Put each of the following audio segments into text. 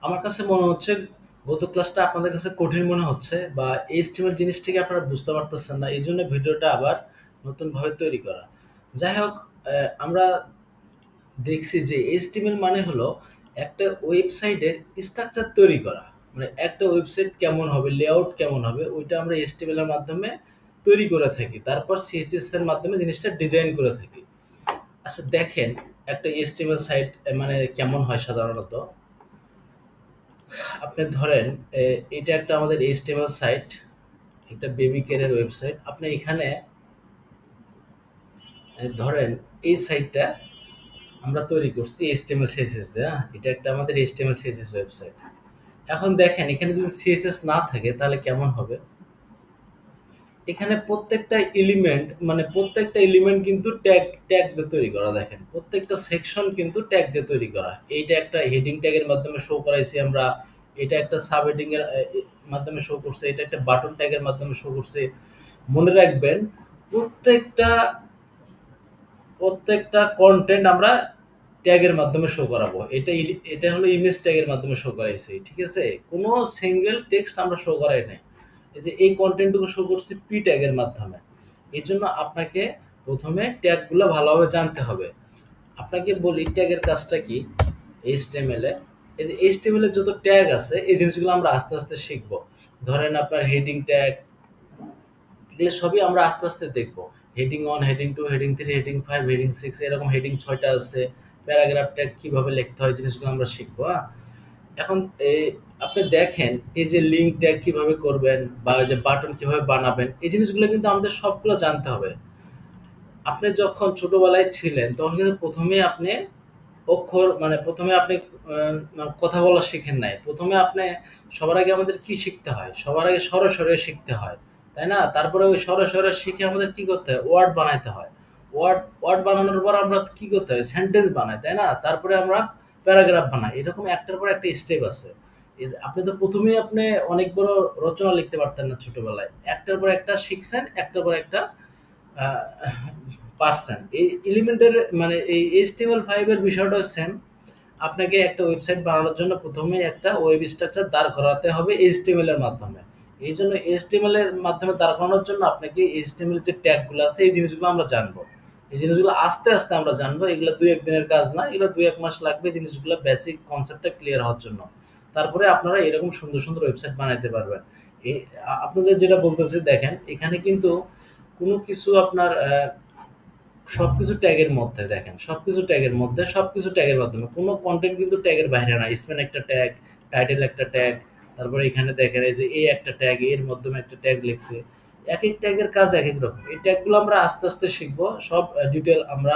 আমার কাছে মনে হচ্ছে গত ক্লাসটা আপনাদের কাছে কঠিন মনে হচ্ছে বা এইচটিএমএল জিনিসটাকে আপনারা বুঝতে পারতেছেন না। এই জন্য ভিডিওটা আবার নতুনভাবে তৈরি করা। যাই হোক, আমরা দেখছি যে এইচটিএমএল মানে হলো একটা ওয়েবসাইটের স্ট্রাকচার তৈরি করা। মানে একটা ওয়েবসাইট কেমন হবে, লেআউট কেমন হবে, ওইটা আমরা এইচটিএমএল এর মাধ্যমে তৈরি করে থাকি। তারপর সিএসএস এর মাধ্যমে জিনিসটা ডিজাইন করে থাকি। আচ্ছা দেখেন, একটা এইচটিএমএল সাইট মানে কেমন হয় সাধারণত। আপনি ধরেন এটা একটা আমাদের এইচটিএমএল সাইট, একটা বেবি কেয়ারের ওয়েবসাইট। আপনি এখানে ধরেন এই সাইটটা আমরা তৈরি করছি এইচটিএমএল সিএসএস দিয়ে। হ্যাঁ? এটা একটা আমাদের এইচটিএমএল সিএসএস ওয়েবসাইট। এখন দেখেন এখানে যদি সিএসএস না থাকে তাহলে কেমন হবে। এখানে প্রত্যেকটা এলিমেন্ট মানে প্রত্যেকটা এলিমেন্ট কিন্তু ট্যাগ ট্যাগ দিয়ে তৈরি করা। দেখেন প্রত্যেকটা সেকশন কিন্তু ট্যাগ দিয়ে তৈরি করা। এইটা একটা হেডিং ট্যাগের মাধ্যমে শো করাইছি আমরা, এটা একটা সাব হেডিং এর মাধ্যমে শো করছে, এটা একটা বাটন ট্যাগের মাধ্যমে শো করছে। মনে রাখবেন প্রত্যেকটা প্রত্যেকটা কন্টেন্ট আমরা ট্যাগের মাধ্যমে শো করাবো। এটা হলো ইমেজ ট্যাগের মাধ্যমে শো করাইছি, ঠিক আছে? কোনো সিঙ্গেল টেক্সট আমরা শো করাই নাই। এই যে এই কন্টেন্টটুকু শো করছি পি ট্যাগের মাধ্যমে। এই জন্য আপনাকে প্রথমে ট্যাগগুলো ভালোভাবে জানতে হবে। আপনাকে বলি ট্যাগের কাজটা কি। এইচটিএমএল এ এই যে এইচটিএমএল এর যত ট্যাগ আছে এই জিনিসগুলো আমরা আস্তে আস্তে শিখবো। ধরেন আপনার হেডিং ট্যাগ, এগুলো সবই আমরা আস্তে আস্তে দেখবো। Heading 1, heading 2, heading 3, heading 5, heading 6, এরকম হেডিং 6টা আছে। প্যারাগ্রাফ ট্যাগ কিভাবে লিখতে হয় জিনিসগুলো আমরা শিখবো। হ্যাঁ? এখন আপনি দেখেন এই যে লিঙ্ক ট্যাগ কিভাবে করবেন বা ওই যে বাটন কিভাবে বানাবেন, এই জিনিসগুলো কিন্তু আমাদের সবগুলো জানতে হবে। আপনি যখন ছোটবেলায় ছিলেন তখন কিন্তু প্রথমেই আপনি অক্ষর মানে প্রথমে আপনি কথা বলা শিখেন নাই। প্রথমে আপনি সবার আগে আমাদের কি শিখতে হয়? সবার আগে স্বরে শিখতে হয়। তাই না? তারপরে ওই স্বরে শিখে আমাদের কি করতে হয়? ওয়ার্ড বানাইতে হয়। ওয়ার্ড বানানোর পর আমরা কি করতে হয়? সেন্টেন্স বানাই, তাই না? তারপরে আমরা প্যারাগ্রাফ বানাই। এরকম একটার পর একটা স্টেপ আছে। আপনি তো প্রথমেই আপনি অনেক বড় রচনা লিখতে পারতেন না ছোটবেলায়। একটার পর একটা শিখছেন, একটার পর একটা পারছেন। এই এলিমেন্টের মানে এই HTML5 এর বিষয়টাও সেম। আপনাকে একটা ওয়েবসাইট বানানোর জন্য প্রথমেই একটা ওয়েব স্ট্রাকচার দাঁড় করাতে হবে HTML এর মাধ্যমে। এই জন্য HTML এর মাধ্যমে দাঁড় করানোর জন্য আপনাকে HTML যে ট্যাগগুলো আছে এই জিনিসগুলো আমরা জানবো। এই জিনিসগুলো আস্তে আস্তে আমরা জানবো। এগুলো ২-১ দিনের কাজ না, এগুলো ২-১ মাস লাগবে জিনিসগুলো বেসিক কনসেপ্টটা ক্লিয়ার হওয়ার জন্য। তারপরে আপনারা এরকম সুন্দর সুন্দর ওয়েবসাইট বানাইতে পারবেন। আপনাদের যেটা বলতেছি দেখেন এখানে কিন্তু কোনো কিছু আপনার সবকিছু ট্যাগের মধ্যে। দেখেন সবকিছু ট্যাগের মধ্যে, সবকিছু ট্যাগের মাধ্যমে। কোনো কনটেন্ট কিন্তু ট্যাগের বাইরে না। স্পেন একটা ট্যাগ, টাইটেল একটা ট্যাগ, তারপরে এখানে দেখেন এই যে এই একটা ট্যাগ, এর মাধ্যমে একটা ট্যাগ লিখছে। একেক ট্যাগের কাজ একেক রকম। এই ট্যাগগুলো আমরা আস্তে আস্তে শিখবো। সব ডিটেইল আমরা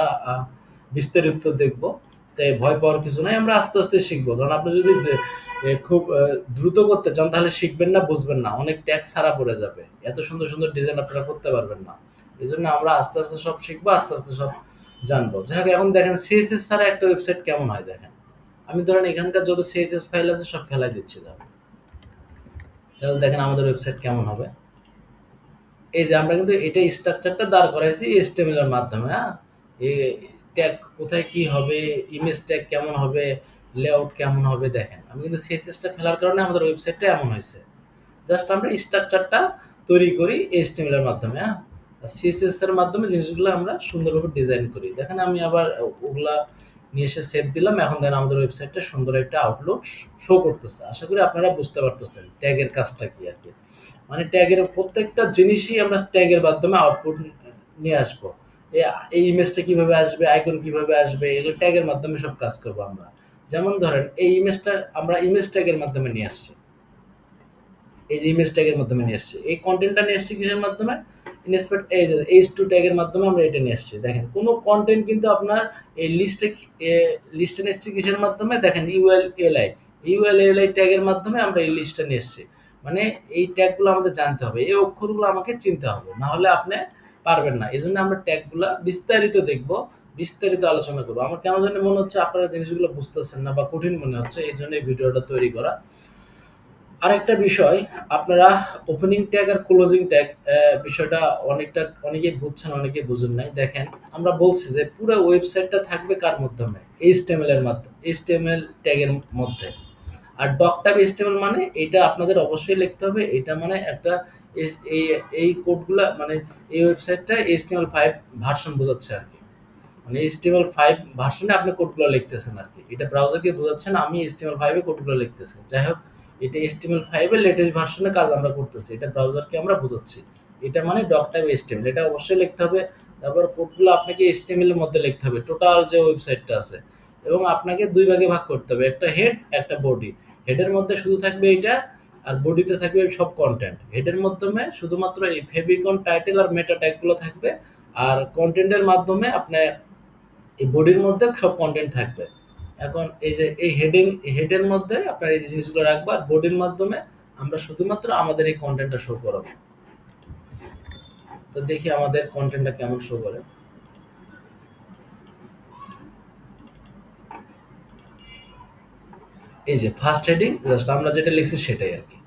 বিস্তারিত দেখবো। তাই ভয় পাওয়ার কিছু নাই। আমরা আস্তে আস্তে শিখবো। কারণ আপনি যদি খুব দ্রুত করতে চান তাহলে শিখবেন না, বুঝবেন না। অনেক ট্যাগ ছাড়া পড়ে যাবে। এত সুন্দর সুন্দর ডিজাইন আপনারা করতে পারবেন না। এজন্য আমরা আস্তে আস্তে সব শিখবো, আস্তে আস্তে সব জানবো। যাই হোক, এখন দেখেন সিএসএস ছাড়া একটা ওয়েবসাইট কেমন হয় দেখেন। আমি ধরেন এখানকার যত সিএসএস ফাইল আছে সব ফেলাই দিচ্ছি। তাহলে দেখেন আমাদের ওয়েবসাইট কেমন হবে। এই যে আমরা কিন্তু এটা স্ট্রাকচারটা দাঁড় করাইছি HTML এর মাধ্যমে। হ্যাঁ? এই ট্যাগ কোথায় কি হবে, ইমেজ ট্যাগ কেমন হবে, লেআউট কেমন হবে দেখেন। আমি কিন্তু সিএসএসটা ফেলার কারণে আমাদের ওয়েবসাইটটা এমন হয়েছে। জাস্ট আমরা স্ট্রাকচারটা তৈরি করি HTML এর মাধ্যমে। হ্যাঁ? আর সিএসএস এর মাধ্যমে জিনিসগুলো আমরা সুন্দরভাবে ডিজাইন করি। দেখেন আমি আবার ওগুলা নিয়ে এসে সেভ দিলাম। এখন দেখেন আমাদের ওয়েবসাইটটা সুন্দর একটা আউটলুক শো করতেছে। আশা করি আপনারা বুঝতে পারতেছেন ট্যাগের কাজটা কি আরকি। মানে ট্যাগের প্রত্যেকটা জিনিসই আমরা ট্যাগের মাধ্যমে আউটপুট নিয়ে আসবো। এই ইমেজটা কিভাবে আসবে, আইকন কিভাবে আসবে, এগুলো ট্যাগের মাধ্যমে সব কাজ করবো আমরা। যেমন ধরেন এই ইমেজটা আমরা ইমেজ ট্যাগের মাধ্যমে নিয়ে আসছি। এই যে ইমেজ ট্যাগের মাধ্যমে নিয়ে আসছি। এই কনটেন্টটা নিয়ে আসছি কিসের মাধ্যমে? ইনস্পেক্ট এই যে H2 ট্যাগের মাধ্যমে আমরা এটা নিয়ে আসছি। দেখেন কোন কনটেন্ট কিন্তু আপনার এই লিস্টে নিয়ে আসছি কিসের মাধ্যমে? দেখেন ULLI ট্যাগের মাধ্যমে আমরা এই লিস্টটা নিয়ে আসছি। মানে এই ট্যাগগুলো আমাদের জানতে হবে। এই অক্ষরগুলো আমাকে চিনতে হবে। না হলে আপনি পারবেন না। এজন্য আমরা ট্যাগগুলা বিস্তারিত দেখব, বিস্তারিত আলোচনা করব। আমার কেন জানি মনে হচ্ছে আপনারা জিনিসগুলো বুঝতেছেন না বা কঠিন মনে হচ্ছে। এইজন্য এই ভিডিওটা তৈরি করা। আরেকটা বিষয়, আপনারা ওপেনিং ট্যাগ আর ক্লোজিং ট্যাগ বিষয়টা অনেকেই বুঝছেন, অনেকেই বুঝেন নাই। দেখেন আমরা বলছি যে পুরো ওয়েবসাইটটা থাকবে কার মাধ্যমে? HTML এর মাধ্যমে, HTML ট্যাগের মধ্যে। আর ডক টাইপ HTML মানে এটা আপনাদের অবশ্যই লিখতে হবে। এটা মানে একটা এই এই কোডগুলা মানে এই ওয়েবসাইটটা HTML5 ভার্সন বোঝাচ্ছে আরকি। মানে HTML5 ভার্সনে আপনি কোডগুলো লিখতেছেন আরকি। এটা ব্রাউজারকে বোঝাচ্ছেন, আমি HTML5 এ কোডগুলো লিখতেছি। যাই হোক, এটা HTML5 এর লেটেস্ট ভার্সনে কাজ আমরা করতেছি। এটা ব্রাউজারকে আমরা বোঝাচ্ছি। এটা মানে ডক টাইপ HTML, এটা অবশ্যই লিখতে হবে। তারপর কোডগুলো আপনাকে HTML এর মধ্যে লিখতে হবে, টোটাল যে ওয়েবসাইটটা আছে। এবং আপনাকে ২ ভাগে ভাগ করতে হবে। একটা হেড, একটা বডি। হেডের মধ্যে শুধু থাকবে এইটা, আর বডিতে থাকবে সব কনটেন্ট। হেডের মাধ্যমে শুধুমাত্র এই ফেভিকন, টাইটেল আর মেটা ট্যাগ গুলো থাকবে। আর কনটেন্টের মাধ্যমে আপনার এই বডির মধ্যে সব কনটেন্ট থাকবে। এখন এই যে এই হেডের মধ্যে আপনার এই যে জিনিসগুলো রাখবো, আর বডির মাধ্যমে আমরা শুধুমাত্র আমাদের এই কনটেন্টটা শো করাবো। তো দেখি আমাদের কনটেন্টটা কেমন শো করে। এই যে ফার্স্ট হেডিং, জাস্ট আমরা যেটা লিখছি সেটাই আরকি।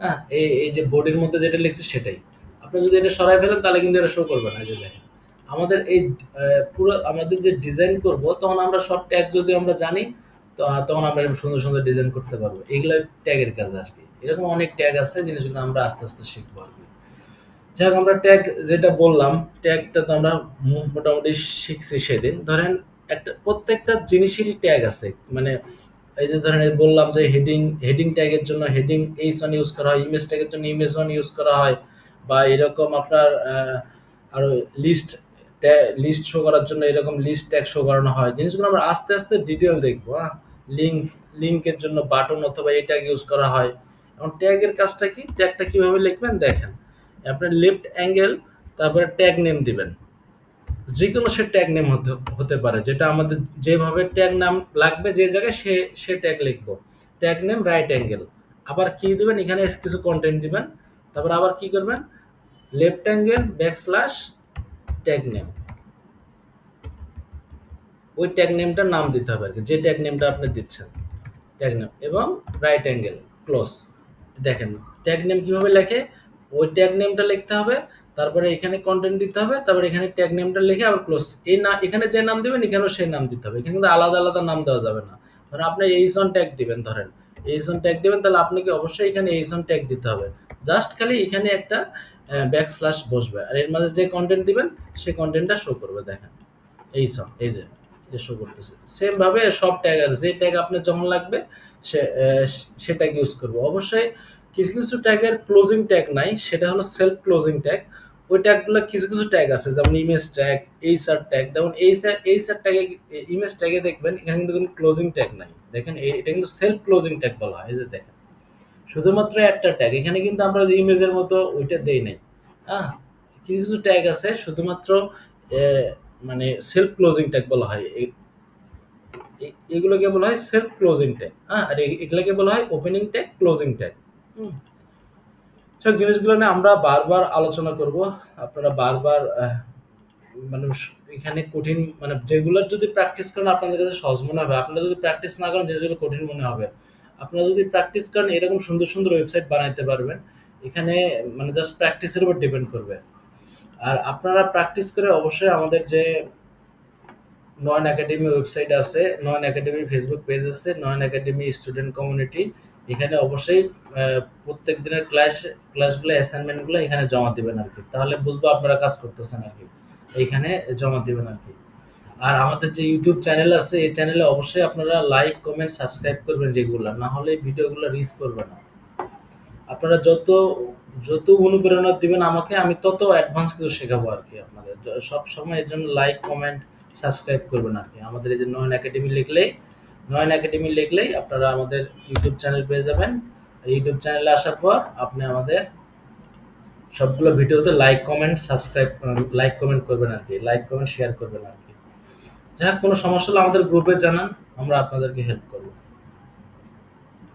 হ্যাঁ, এই যে বডির মধ্যে যেটা লিখছি সেটাই। আপনি যদি এটা সরাই ফেলেন তাহলে কিন্তু এটা শো করবে না। এই যে দেখেন, আমাদের এই পুরো আমাদের যে ডিজাইন করব, তখন আমরা সব ট্যাগ যদি আমরা জানি, তো তখন আমরা এরকম সুন্দর সুন্দর ডিজাইন করতে পারবো। এগুলো ট্যাগের কাজ আরকি। এরকম অনেক ট্যাগ আছে, জিনিসগুলো আমরা আস্তে আস্তে শিখবো আরকি। যাই হোক, আমরা ট্যাগ যেটা বললাম, ট্যাগটা তো আমরা মোটামুটি শিখছি সেদিন। ধরেন একটা প্রত্যেকটা জিনিসেরই ট্যাগ আছে। মানে এই যে ধরেন এই বললাম যে হেডিং ট্যাগের জন্য হেডিং H1 ইউজ করা হয়, ইমেজ ট্যাগের জন্য ইমেজ 1 ইউজ করা হয়, বা এরকম আপনার আরো লিস্ট লিস্ট শো করার জন্য এরকম লিস্ট ট্যাগ শো করানো হয়। জিনিসগুলো আমরা আস্তে আস্তে ডিটেইল দেখবো। হ্যাঁ, লিংক লিংকের জন্য বাটন অথবা এই ট্যাগ ইউজ করা হয়। এখন ট্যাগের কাজটা কি, ট্যাগটা কিভাবে লিখবেন দেখেন। আপনার লেফট অ্যাঙ্গেল, তারপরে ট্যাগ নেম দিবেন। যেকোনো সে ট্যাগ নেম হতে পারে, যেটা আমাদের যেভাবে ট্যাগ নাম লাগবে যে জায়গায় সে ট্যাগ লিখবো। ট্যাগ নেম রাইট অ্যাঙ্গেল, আবার কি দিবেন, এখানে কিছু কন্টেন্ট দিবেন। তারপর আবার কি করবেন, left angle backslash tag name, ওই ট্যাগ নেমটার নাম দিতে হবে আর কি, যে ট্যাগ নেমটা আপনি দিচ্ছেন ট্যাগ নেম, এবং রাইট অ্যাঙ্গেল ক্লোজ। দেখেন ট্যাগ নেম কিভাবে লেখে, ওই ট্যাগ নেমটা লিখতে হবে, তারপরে এখানে কন্টেন্ট দিতে হবে, তারপরে এখানে ট্যাগ নেমটা লিখে আবার ক্লোজ। এই না, এখানে যে নাম দিবেন এখানেও সেই নাম দিতে হবে। এখানে কিন্তু আলাদা আলাদা নাম দেওয়া যাবে না। ধরেন আপনি এইচন ট্যাগ দিবেন, ধরেন এইচন ট্যাগ দিবেন, তাহলে আপনাকে অবশ্যই এখানে এইচন ট্যাগ দিতে হবে। জাস্ট খালি এখানে একটা ব্যাকস্ল্যাশ বসবে, আর এর মাঝে যে কন্টেন্ট দিবেন সেই কন্টেন্টটা শো করবে। দেখেন এইচন, এই যে এটা শো করতেছে। সেম ভাবে সব ট্যাগ আছে, যে ট্যাগ আপনার যখন লাগবে সে ট্যাগ ইউজ করবো। অবশ্যই কিছু কিছু ট্যাগের ক্লোজিং ট্যাগ নাই, সেটা হলো সেলফ ক্লোজিং ট্যাগ। ওই ট্যাগগুলো কিছু কিছু ট্যাগ আছে, যেমন ইমেজ ট্যাগ, এইচআর ট্যাগ। যেমন এইচআর ট্যাগে, ইমেজ ট্যাগে দেখবেন এখানে কিন্তু কোনো ক্লোজিং ট্যাগ নাই। দেখেন এটা কিন্তু সেলফ ক্লোজিং ট্যাগ বলা হয়। এই যে দেখেন, শুধুমাত্র একটা ট্যাগ, এখানে কিন্তু আমরা যে ইমেজের মতো ওইটা দেই নাই। হ্যাঁ, কিছু কিছু ট্যাগ আছে শুধুমাত্র মানে সেলফ ক্লোজিং ট্যাগ বলা হয়। এগুলোকে বলা হয় সেলফ ক্লোজিং ট্যাগ। হ্যাঁ, আর এগুলোকে বলা হয় ওপেনিং ট্যাগ, ক্লোজিং ট্যাগ। সব জিনিসগুলো নিয়ে আমরা বারবার আলোচনা করব। আপনারা বারবার মানে এখানে কঠিন, মানে যেগুলোর যদি প্র্যাকটিস করেন আপনাদের কাছে সহজ মনে হবে। আপনারা যদি প্র্যাকটিস না করেন জিনিসগুলো কঠিন মনে হবে। আপনারা যদি প্র্যাকটিস করেন এরকম সুন্দর সুন্দর ওয়েবসাইট বানাইতে পারবেন। এখানে মানে জাস্ট প্র্যাকটিসের উপর ডিপেন্ড করবে। আর আপনারা প্র্যাকটিস করে অবশ্যই আমাদের যে নয়ন একাডেমি ওয়েবসাইট আছে, নয়ন একাডেমি ফেসবুক পেজ আছে, নয়ন একাডেমি স্টুডেন্ট কমিউনিটি, এখানে অবশ্যই প্রত্যেক দিনের ক্লাসগুলো, অ্যাসাইনমেন্টগুলো এখানে জমা দিবেন আর কি। তাহলে বুঝবো আপনারা কাজ করতেছেন আর কি। এইখানে জমা দিবেন আর কি। আর আমাদের যে ইউটিউব চ্যানেল আছে, এই চ্যানেলে অবশ্যই আপনারা লাইক, কমেন্ট, সাবস্ক্রাইব করবেন রেগুলার, না হলে ভিডিওগুলো রিচ করবে না। আপনারা যত যত অনুপ্রেরণা দিবেন আমাকে, আমি তত অ্যাডভান্স কিছু শেখাবো আর কি আপনাদের। সব সময় এর জন্য লাইক, কমেন্ট, সাবস্ক্রাইব করবেন আর কি। আমাদের এই যে নয়ন একাডেমি লিখলেই আপনারা আমাদের ইউটিউব চ্যানেল পেয়ে যাবেন। ইউটিউব চ্যানেলে আসার পর আপনি আমাদের সবগুলো ভিডিওতে like, comment, subscribe, like comment করবেন আর কি, লাইক কমেন্ট শেয়ার করবেন আর কি। যাই হোক, কোনো সমস্যা হলে আমাদের গ্রুপে জানান, আমরা আপনাদেরকে হেল্প করবো।